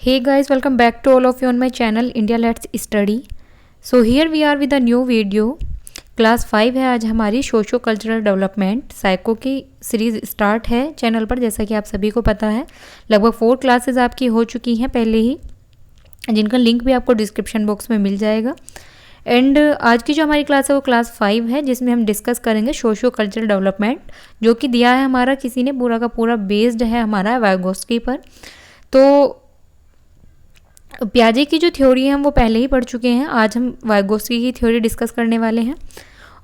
Hey guys, welcome back to all of you on my channel India Let's Study. So here we are with a new video. Class 5 है आज हमारी socio cultural development psycho की series start है channel पर, जैसा कि आप सभी को पता है। लगभग 4 क्लासेस आपकी हो चुकी हैं पहले ही, जिनका लिंक भी आपको डिस्क्रिप्शन बॉक्स में मिल जाएगा। एंड आज की जो हमारी क्लास है वो क्लास 5 है, जिसमें हम डिस्कस करेंगे सोशो कल्चरल डेवलपमेंट, जो कि दिया है हमारा किसी ने, पूरा का पूरा बेस्ड है हमारा वाइगोत्स्की पर। तो पियाजे की जो थ्योरी है हम वो पहले ही पढ़ चुके हैं, आज हम वाइगोत्स्की की थ्योरी डिस्कस करने वाले हैं।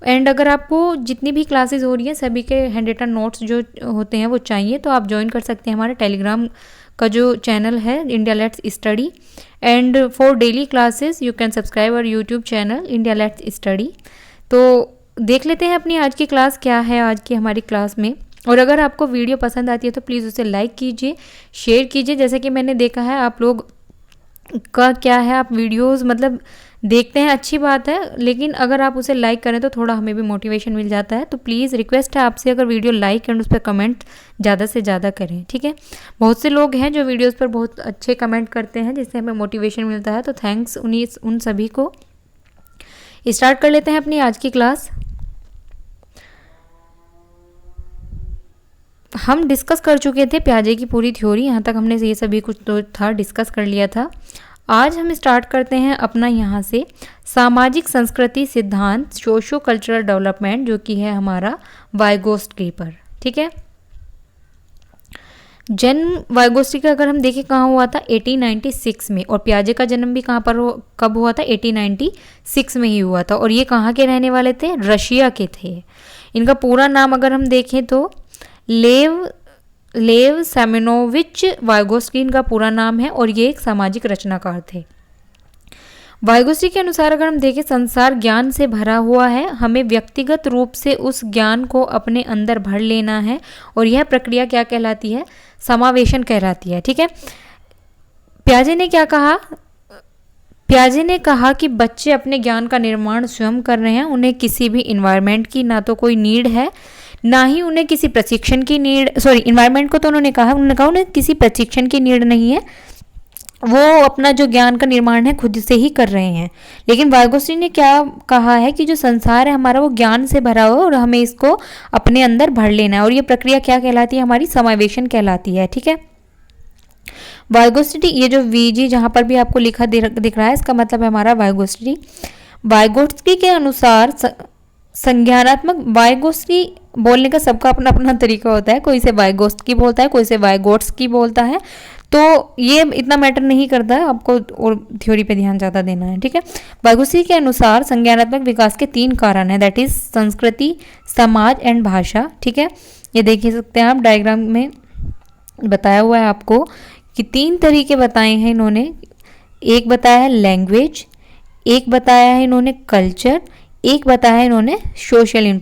एंड अगर आपको जितनी भी क्लासेस हो रही हैं सभी के हैंड रिटन नोट्स जो होते हैं वो चाहिए तो आप ज्वाइन कर सकते हैं हमारे टेलीग्राम का जो चैनल है India let's study. And for daily classes you can subscribe our YouTube channel India let's study. तो देख लेते हैं अपनी आज की क्लास क्या है आज की हमारी क्लास में। और अगर आपको वीडियो पसंद आती है तो प्लीज़ उसे लाइक कीजिए, शेयर कीजिए। जैसे कि मैंने देखा है आप लोग का क्या है, आप वीडियोस मतलब देखते हैं, अच्छी बात है, लेकिन अगर आप उसे लाइक करें तो थोड़ा हमें भी मोटिवेशन मिल जाता है। तो प्लीज़ रिक्वेस्ट है आपसे, अगर वीडियो लाइक एंड उस पर कमेंट ज़्यादा से ज़्यादा करें, ठीक है। बहुत से लोग हैं जो वीडियोस पर बहुत अच्छे कमेंट करते हैं जिससे हमें मोटिवेशन मिलता है, तो थैंक्स उन सभी को। स्टार्ट कर लेते हैं अपनी आज की क्लास। हम डिस्कस कर चुके थे पियाजे की पूरी थ्योरी, यहाँ तक हमने ये सभी कुछ तो था डिस्कस कर लिया था। आज हम स्टार्ट करते हैं अपना यहाँ से सामाजिक संस्कृति सिद्धांत सोशो कल्चरल डेवलपमेंट, जो कि है हमारा वाइगोत्स्की पर, ठीक है। जन्म वाइगोत्स्की का अगर हम देखें कहाँ हुआ था, 1896 में, और पियाजे का जन्म भी कहाँ पर कब हुआ था, 1896 में ही हुआ था। और ये कहाँ के रहने वाले थे, रशिया के थे। इनका पूरा नाम अगर हम देखें तो लेव सेमेनोविच वाइगोत्स्की इनका पूरा नाम है, और ये एक सामाजिक रचनाकार थे। वाइगोत्स्की के अनुसार अगर हम देखें, संसार ज्ञान से भरा हुआ है, हमें व्यक्तिगत रूप से उस ज्ञान को अपने अंदर भर लेना है, और यह प्रक्रिया क्या कहलाती है, समावेशन कहलाती है, ठीक है। पियाजे ने क्या कहा, पियाजे ने कहा कि बच्चे अपने ज्ञान का निर्माण स्वयं कर रहे हैं, उन्हें किसी भी इन्वायरमेंट की ना तो कोई नीड है, ना ही उन्हें किसी प्रशिक्षण की नीड, इन्वायरमेंट को तो उन्होंने कहा उन्हें किसी प्रशिक्षण की नीड नहीं है, वो अपना जो ज्ञान का निर्माण है खुद से ही कर रहे हैं। लेकिन वाइगोत्स्की ने क्या कहा है कि जो संसार है हमारा वो ज्ञान से भरा हुआ है और हमें इसको अपने अंदर भर लेना है, और ये प्रक्रिया क्या कहलाती है, हमारी समावेशन कहलाती है, ठीक है। वाइगोत्स्की, ये जो वीजी जहाँ पर भी आपको लिखा दिख रहा है, इसका मतलब है हमारा वाइगोत्स्की। वाइगोत्स्की के अनुसार संज्ञानात्मक, वाइगोत्स्की बोलने का सबका अपना अपना तरीका होता है, कोई से वाइगोत्स्की बोलता है, कोई से वाइगोट्स्की बोलता है, तो ये इतना मैटर नहीं करता है, आपको और थ्योरी पे ध्यान ज़्यादा देना है, ठीक है। वाइगोत्स्की के अनुसार संज्ञानात्मक विकास के 3 कारण हैं, दैट इज संस्कृति, समाज एंड भाषा, ठीक है। ये देख सकते हैं आप डायग्राम में बताया हुआ है आपको कि 3 तरीके बताए हैं इन्होंने। एक बताया है लैंग्वेज, एक बताया है इन्होंने कल्चर, एक बताया है इन्होंने सोशल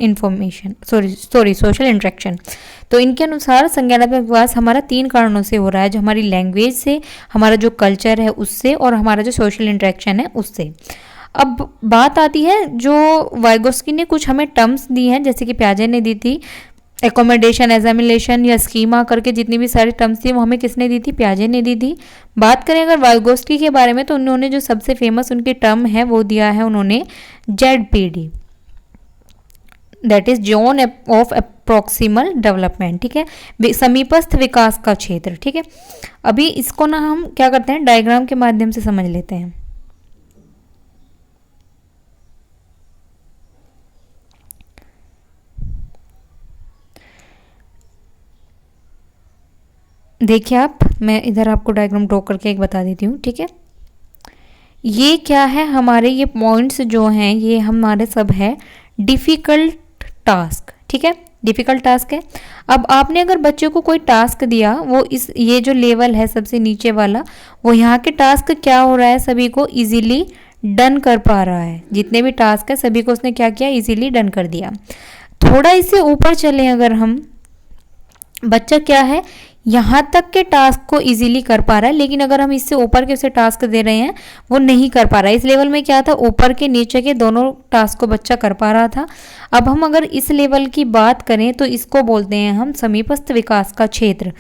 सोशल इंटरेक्शन। तो इनके अनुसार संज्ञानात्मक विकास हमारा 3 कारणों से हो रहा है, जो हमारी लैंग्वेज से, हमारा जो कल्चर है उससे, और हमारा जो सोशल इंटरेक्शन है उससे। अब बात आती है जो वाइगोत्स्की ने कुछ हमें टर्म्स दी हैं, जैसे कि पियाजे ने दी थी एकोमोडेशन, एग्जामिनेशन या स्कीमा करके जितनी भी सारी टर्म्स थी वो हमें किसने दी थी, पियाजे ने दी थी। बात करें अगर वाइगोत्स्की के बारे में तो उन्होंने जो सबसे फेमस उनकी टर्म है वो दिया है उन्होंने ZPD, that is zone of proximal development, ठीक है, समीपस्थ विकास का क्षेत्र, ठीक है। अभी इसको ना हम क्या करते हैं, डायग्राम के माध्यम से समझ लेते हैं। देखिए आप, मैं इधर आपको डायग्राम ड्रॉ करके एक बता देती हूँ, ठीक है। ये क्या है, हमारे ये पॉइंट्स जो हैं ये हमारे सब है डिफ़िकल्ट टास्क, ठीक है, डिफ़िकल्ट टास्क है। अब आपने अगर बच्चे को कोई टास्क दिया, वो ये जो लेवल है सबसे नीचे वाला, वो यहाँ के टास्क क्या हो रहा है, सभी को इजीली डन कर पा रहा है, जितने भी टास्क है सभी को उसने क्या किया, इजीली डन कर दिया। थोड़ा इससे ऊपर चलें अगर हम, बच्चा क्या है, यहाँ तक के टास्क को इजीली कर पा रहा है, लेकिन अगर हम इससे ऊपर के उसे टास्क दे रहे हैं वो नहीं कर पा रहा है। इस लेवल में क्या था, ऊपर के नीचे के दोनों टास्क को बच्चा कर पा रहा था। अब हम अगर इस लेवल की बात करें तो इसको बोलते हैं हम समीपस्थ विकास का क्षेत्र।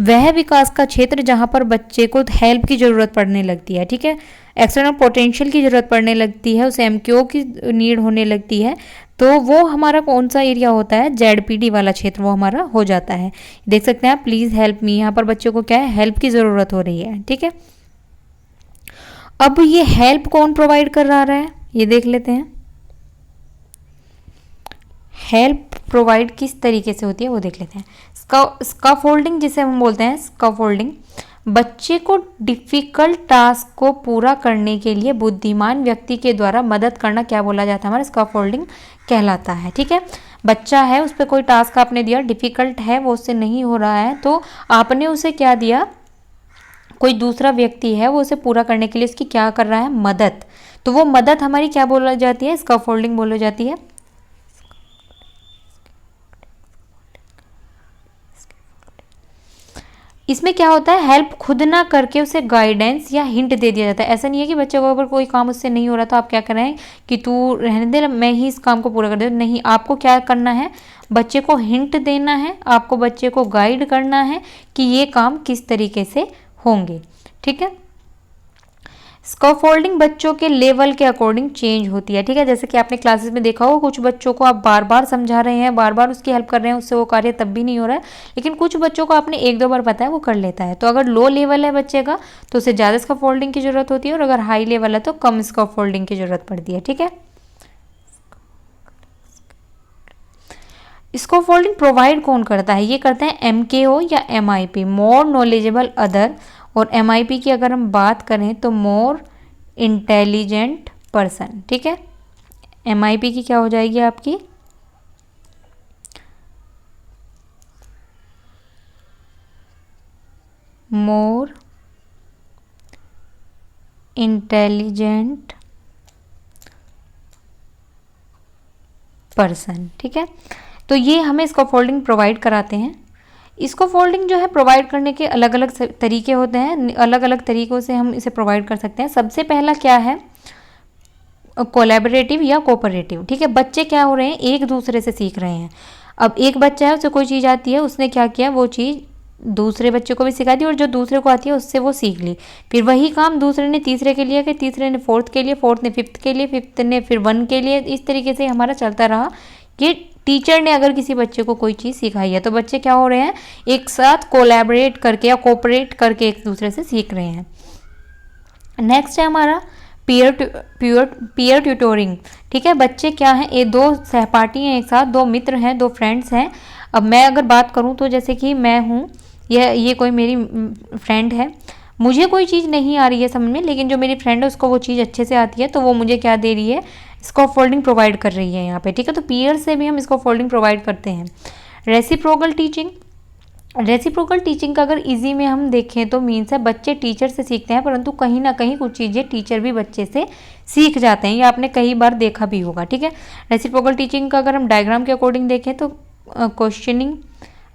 वह विकास का क्षेत्र जहाँ पर बच्चे को हेल्प की ज़रूरत पड़ने लगती है, ठीक है, एक्सटर्नल पोटेंशियल की ज़रूरत पड़ने लगती है, उसे एमक्यू की नीड होने लगती है, तो वो हमारा कौन सा एरिया होता है, जेडपीडी वाला क्षेत्र वो हमारा हो जाता है। देख सकते हैं आप, प्लीज़ हेल्प मी, यहाँ पर बच्चों को क्या है, हेल्प की ज़रूरत हो रही है, ठीक है। अब ये हेल्प कौन प्रोवाइड कर रहा है, ये देख लेते हैं। हेल्प प्रोवाइड किस तरीके से होती है वो देख लेते हैं। स्कैफोल्डिंग जिसे हम बोलते हैं, स्कैफोल्डिंग बच्चे को डिफिकल्ट टास्क को पूरा करने के लिए बुद्धिमान व्यक्ति के द्वारा मदद करना क्या बोला जाता है, हमारा स्कैफोल्डिंग कहलाता है, ठीक है। बच्चा है, उस पर कोई टास्क आपने दिया, डिफिकल्ट है, वो उससे नहीं हो रहा है, तो आपने उसे क्या दिया, कोई दूसरा व्यक्ति है वो उसे पूरा करने के लिए उसकी क्या कर रहा है, मदद। तो वो मदद हमारी क्या बोला जाती है, स्कैफोल्डिंग बोली जाती है। इसमें क्या होता है, हेल्प खुद ना करके उसे गाइडेंस या हिंट दे दिया जाता है। ऐसा नहीं है कि बच्चे को अगर कोई काम उससे नहीं हो रहा तो आप क्या कर रहे हैं कि तू रहने दे, मैं ही इस काम को पूरा कर दे, नहीं, आपको क्या करना है, बच्चे को हिंट देना है, आपको बच्चे को गाइड करना है कि ये काम किस तरीके से होंगे, ठीक है। स्कैफोल्डिंग बच्चों के लेवल के अकॉर्डिंग चेंज होती है, ठीक है। जैसे कि आपने क्लासेस में देखा हो, कुछ बच्चों को आप बार बार समझा रहे हैं, बार बार उसकी हेल्प कर रहे हैं, उससे वो कार्य तब भी नहीं हो रहा है, लेकिन कुछ बच्चों को आपने एक दो बार बताया वो कर लेता है। तो अगर लो लेवल है बच्चे का तो उसे ज़्यादा स्कैफोल्डिंग की जरूरत होती है, और अगर हाई लेवल है तो कम स्कैफोल्डिंग की जरूरत पड़ती है, ठीक है। स्कैफोल्डिंग प्रोवाइड कौन करता है, ये करते हैं एमकेओ या एमआईपी, मोर नॉलेजेबल अदर, और एमआईपी की अगर हम बात करें तो मोर इंटेलिजेंट पर्सन, ठीक है। एमआईपी की क्या हो जाएगी आपकी, मोर इंटेलिजेंट पर्सन, ठीक है। तो ये हमें स्कैफोल्डिंग प्रोवाइड कराते हैं। स्कैफोल्डिंग जो है प्रोवाइड करने के अलग अलग तरीके होते हैं, अलग अलग तरीक़ों से हम इसे प्रोवाइड कर सकते हैं। सबसे पहला क्या है, कोलैबोरेटिव या कोऑपरेटिव, ठीक है। बच्चे क्या हो रहे हैं, एक दूसरे से सीख रहे हैं। अब एक बच्चा है, उसे कोई चीज़ आती है, उसने क्या किया, वो चीज़ दूसरे बच्चे को भी सिखा दी, और जो दूसरे को आती है उससे वो सीख ली। फिर वही काम दूसरे ने तीसरे के लिए, कि तीसरे ने फोर्थ के लिए, फोर्थ ने फिफ्थ के लिए, फिफ्थ ने फिर 1 के लिए, इस तरीके से हमारा चलता रहा। ये टीचर ने अगर किसी बच्चे को कोई चीज़ सिखाई है तो बच्चे क्या हो रहे हैं, एक साथ कोलैबोरेट करके या कोऑपरेट करके एक दूसरे से सीख रहे हैं। नेक्स्ट है हमारा पीयर ट्यूटोरिंग, ठीक है। बच्चे क्या हैं, ये दो सहपाठी हैं, एक साथ दो मित्र हैं, दो फ्रेंड्स हैं। अब मैं अगर बात करूं तो जैसे कि मैं हूं, ये कोई मेरी फ्रेंड है, मुझे कोई चीज़ नहीं आ रही है समझ में, लेकिन जो मेरी फ्रेंड है उसको वो चीज़ अच्छे से आती है, तो वो मुझे क्या दे रही है, स्कैफोल्डिंग प्रोवाइड कर रही है यहाँ पे, ठीक है। तो पीयर से भी हम स्कैफोल्डिंग प्रोवाइड करते हैं। रेसिप्रोकल टीचिंग, रेसिप्रोकल टीचिंग का अगर इजी में हम देखें तो मीन्स है बच्चे टीचर से सीखते हैं, परंतु कहीं ना कहीं कुछ चीज़ें टीचर भी बच्चे से सीख जाते हैं, ये आपने कई बार देखा भी होगा, ठीक है। रेसिप्रोकल टीचिंग का अगर हम डायग्राम के अकॉर्डिंग देखें तो क्वेश्चनिंग,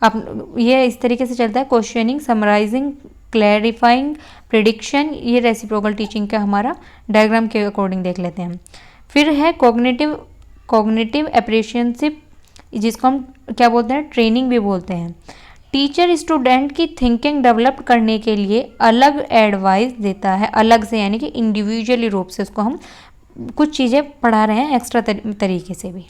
आप ये इस तरीके से चलता है, क्वेश्चनिंग, समराइजिंग, क्लैरिफाइंग, प्रिडिक्शन, ये रेसिप्रोकल टीचिंग का हमारा डायग्राम के अकॉर्डिंग देख लेते हैं। फिर है कॉग्निटिव एप्रिशिएंशिप, जिसको हम क्या बोलते हैं, ट्रेनिंग भी बोलते हैं। टीचर स्टूडेंट की थिंकिंग डेवलप करने के लिए अलग एडवाइस देता है, अलग से यानी कि इंडिविजुअली रूप से उसको हम कुछ चीज़ें पढ़ा रहे हैं एक्स्ट्रा तरीके से भी।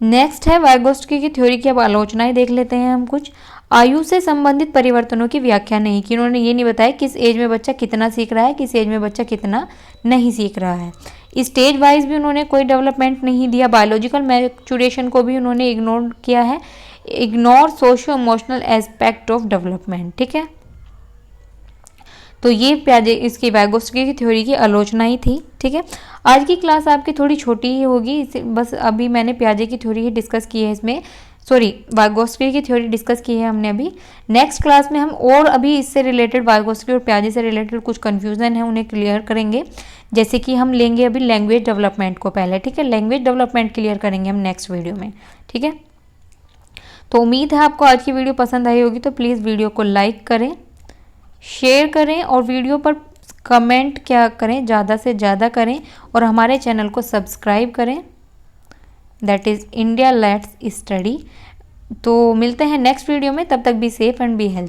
नेक्स्ट है वाइगोत्स्की की थ्योरी की अब आलोचनाएं देख लेते हैं हम कुछ। आयु से संबंधित परिवर्तनों की व्याख्या नहीं की, उन्होंने ये नहीं बताया किस एज में बच्चा कितना सीख रहा है, किस एज में बच्चा कितना नहीं सीख रहा है। स्टेज वाइज भी उन्होंने कोई डेवलपमेंट नहीं दिया। बायोलॉजिकल मैच्योरेशन को भी उन्होंने इग्नोर किया है, ignore socio emotional aspect of development, ठीक है। तो ये प्याजे इसकी वाइगोत्स्की की थ्योरी की आलोचना ही थी, ठीक है। आज की क्लास आपकी थोड़ी छोटी ही होगी, बस अभी मैंने प्याजे की थ्योरी ही डिस्कस की है इसमें, सॉरी वाइगोत्स्की की थ्योरी डिस्कस की है हमने अभी। नेक्स्ट क्लास में हम और अभी इससे रिलेटेड वाइगोत्स्की और प्याजे से रिलेटेड कुछ कन्फ्यूज़न है उन्हें क्लियर करेंगे। जैसे कि हम लेंगे अभी लैंग्वेज डेवलपमेंट को पहले, ठीक है। लैंग्वेज डेवलपमेंट क्लियर करेंगे हम नेक्स्ट वीडियो में, ठीक है। तो उम्मीद है आपको आज की वीडियो पसंद आई होगी, तो प्लीज़ वीडियो को लाइक करें, शेयर करें और वीडियो पर कमेंट क्या करें, ज़्यादा से ज़्यादा करें और हमारे चैनल को सब्सक्राइब करें, that is India let's study. तो मिलते हैं नेक्स्ट वीडियो में, तब तक be safe and be health.